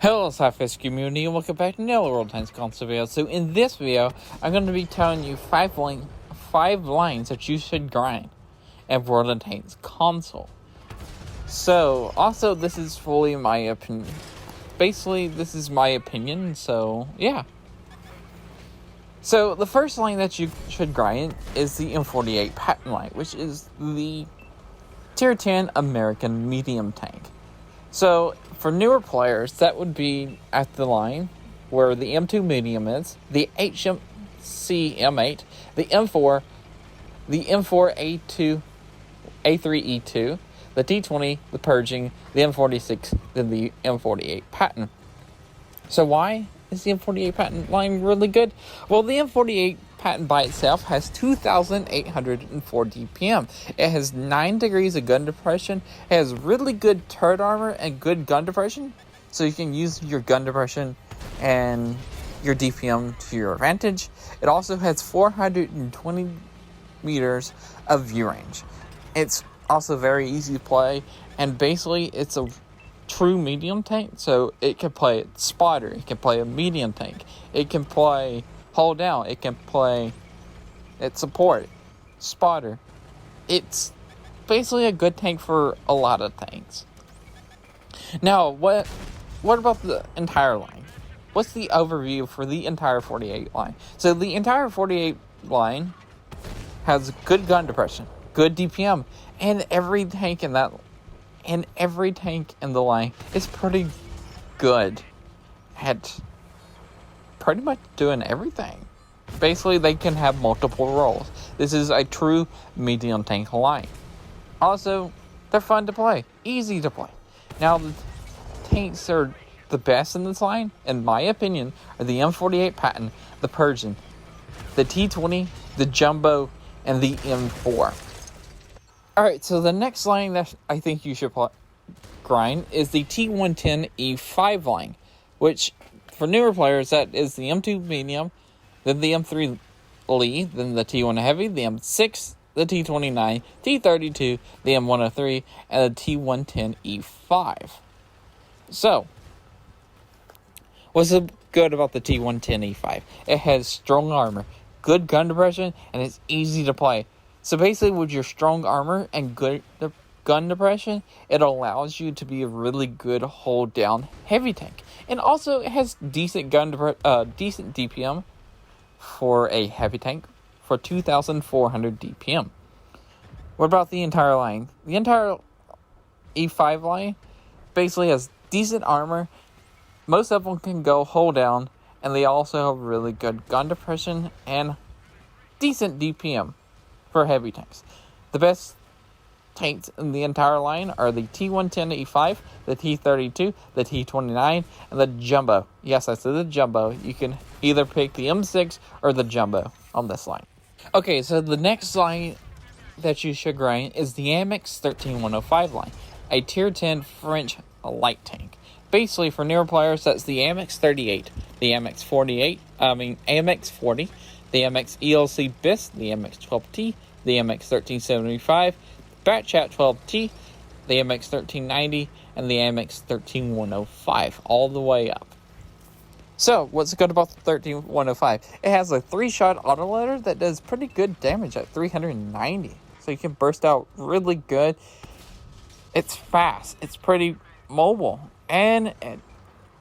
Hello SLAPAFISH community and welcome back to another World Tanks console video. So in this video, I'm going to be telling you five lines that you should grind at World of Tanks console. So also this is fully my opinion. Basically this is my opinion, so yeah. So the first line that you should grind is the M48 patent line, which is the tier 10 American medium tank. So, for newer players, that would be at the line where the M2 medium is, the HMC M8, the M4, the M4A2, A3E2, the T20, the Purging, the M46, then the M48 patent. So why is the M48 patent line really good? Well, the M48 patent by itself has 2,804 DPM. It has 9 degrees of gun depression. It has really good turret armor and good gun depression, so you can use your gun depression and your DPM to your advantage. It also has 420 meters of view range. It's also very easy to play, and basically it's a true medium tank, so it can play spotter, it can play a medium tank, it can play hold down, it can play its support, spotter. It's basically a good tank for a lot of tanks. Now, what about the entire line? What's the overview for the entire 48 line? So the entire 48 line has good gun depression, good DPM, and every tank in the line is pretty good at pretty much doing everything. Basically, they can have multiple roles. This is a true medium tank line. Also, they're fun to play, easy to play. Now, the tanks are the best in this line, in my opinion, are the M48 patent, the Persian, the T20, the Jumbo, and the M4. Alright, so the next line that I think you should grind is the T110E5 line, which for newer players, that is the M2 medium, then the M3 Lee, then the T1 heavy, the M6, the T29, T32, the M103, and the T110E5. So, what's good about the T110E5? It has strong armor, good gun depression, and it's easy to play. So basically, with your strong armor and good gun depression, it allows you to be a really good hold down heavy tank. And also, it has decent decent DPM for a heavy tank for 2,400 DPM. What about the entire line? The entire E5 line basically has decent armor. Most of them can go hold down, and they also have really good gun depression and decent DPM for heavy tanks. The best tanks in the entire line are the T110E5, the T32, the T29, and the Jumbo. Yes, I said the Jumbo. You can either pick the M6 or the Jumbo on this line. Okay, so the next line that you should grind is the Amex 13105 line, a tier 10 French light tank. Basically, for newer players, that's the Amex 38, the Amex 40, the Amex ELC BIS, the Amex 12T, the Amex 1375, Batchat 12T, the Amex 1390, and the Amex 13105, all the way up. So, what's good about the 13105? It has a 3-shot autoloader that does pretty good damage at 390. So you can burst out really good. It's fast. It's pretty mobile. And,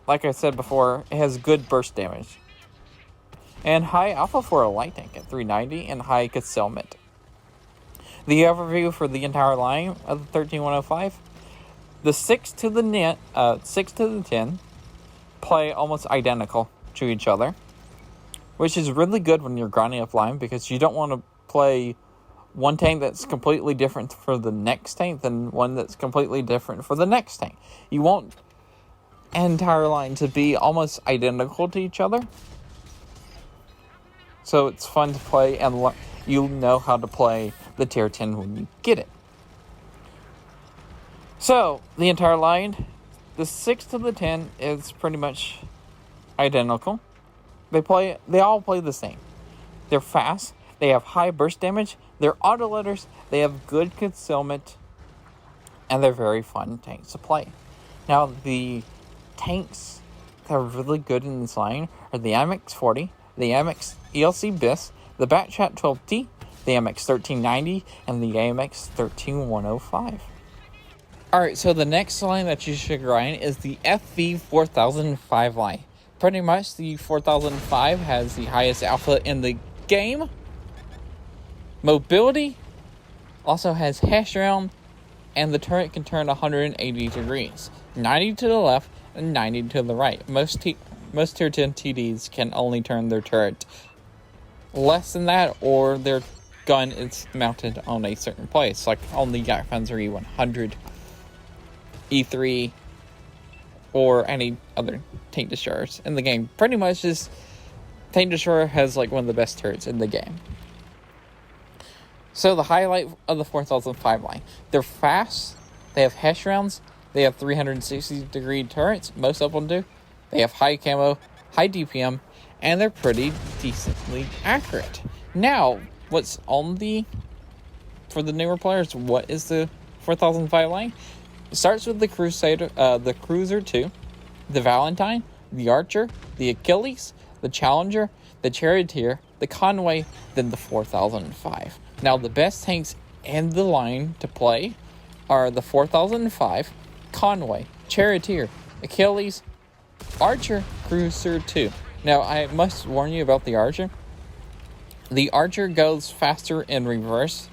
like I said before, it has good burst damage. And high alpha for a light tank at 390 and high concealment. The overview for the entire line of the 13105, the 6 to the 10 play almost identical to each other, which is really good when you're grinding up line, because you don't want to play one tank that's completely different for the next tank than one that's completely different for the next tank. You want an entire line to be almost identical to each other, so it's fun to play, and you know how to play the tier 10 when you get it. So, the entire line, the 6 to the 10 is pretty much identical. They all play the same. They're fast, they have high burst damage, they're autoloaders, they have good concealment, and they're very fun tanks to play. Now, the tanks that are really good in this line are the Amex 40, the Amex ELC BIS, the Batchat 12T, the Amex 1390, and the Amex 13105. Alright, so the next line that you should grind is the Fv4005 line. Pretty much, the 4005 has the highest alpha in the game. Mobility also has hash round, and the turret can turn 180 degrees, 90 to the left and 90 to the right. Most tier 10 TDs can only turn their turret less than that, or their gun is mounted on a certain place, like on the Panzer E100, E3, or any other tank destroyers in the game. Pretty much, this tank destroyer has like one of the best turrets in the game. So the highlight of the 4005 line, they're fast, they have hash rounds, they have 360 degree turrets, most of them do. They have high camo, high DPM, and they're pretty decently accurate. Now, what's on for the newer players, what is the 4005 line? It starts with the Crusader, the Cruiser 2, the Valentine, the Archer, the Achilles, the Challenger, the Charioteer, the Conway, then the 4005. Now, the best tanks in the line to play are the 4005, Conway, Charioteer, Achilles, Archer, Cruiser 2. Now, I must warn you about the Archer. The Archer goes faster in reverse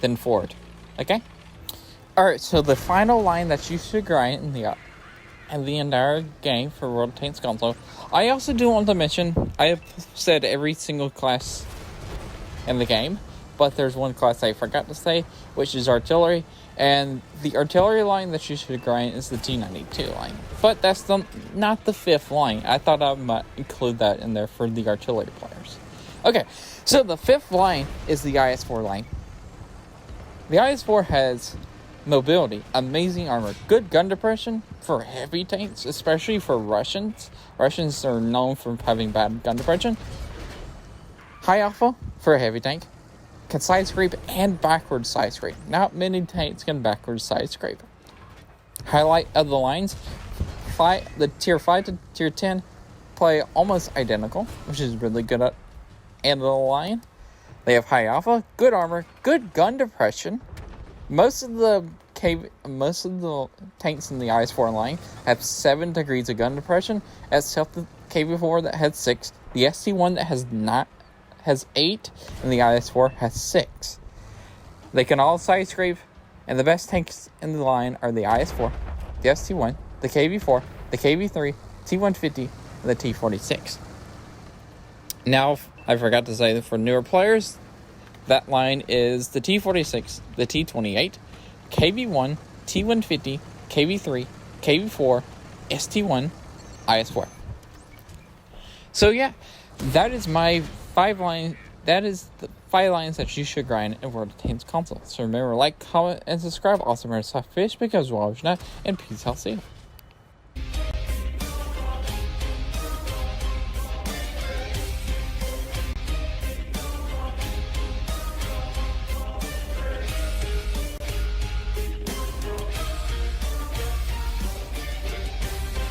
than forward. Okay? Alright, so the final line that you should grind in the entire game for World of Tanks console. I also do want to mention, I have said every single class in the game, but there's one class I forgot to say, which is artillery. And the artillery line that you should grind is the T92 line. But that's not the fifth line. I thought I might include that in there for the artillery players. Okay, so the fifth line is the IS-4 line. The IS-4 has mobility, amazing armor, good gun depression for heavy tanks, especially for Russians. Russians are known for having bad gun depression. High alpha for a heavy tank. Can side scrape and backwards side scrape. Not many tanks can backwards side scrape. Highlight of the lines, the tier 5 to tier 10 play almost identical, which is really good at end of the line. They have high alpha, good armor, good gun depression. Most of the tanks in the IS-4 line have 7 degrees of gun depression, except the KV-4 that has 6, the ST-1 that has 8, and the IS-4 has 6. They can all side scrape, and the best tanks in the line are the IS-4, the ST-1, the KV-4, the KV-3, T-150, and the T-46. Now, I forgot to say that for newer players, that line is the T-46, the T-28, KV-1, T-150, KV-3, KV-4, ST-1, IS-4. So yeah, that is my 5 lines. That is the 5 lines that you should grind in World of Tanks console. So remember, like, comment, and subscribe. Also remember to SLAPAFISH because we're always not. And peace out, see you.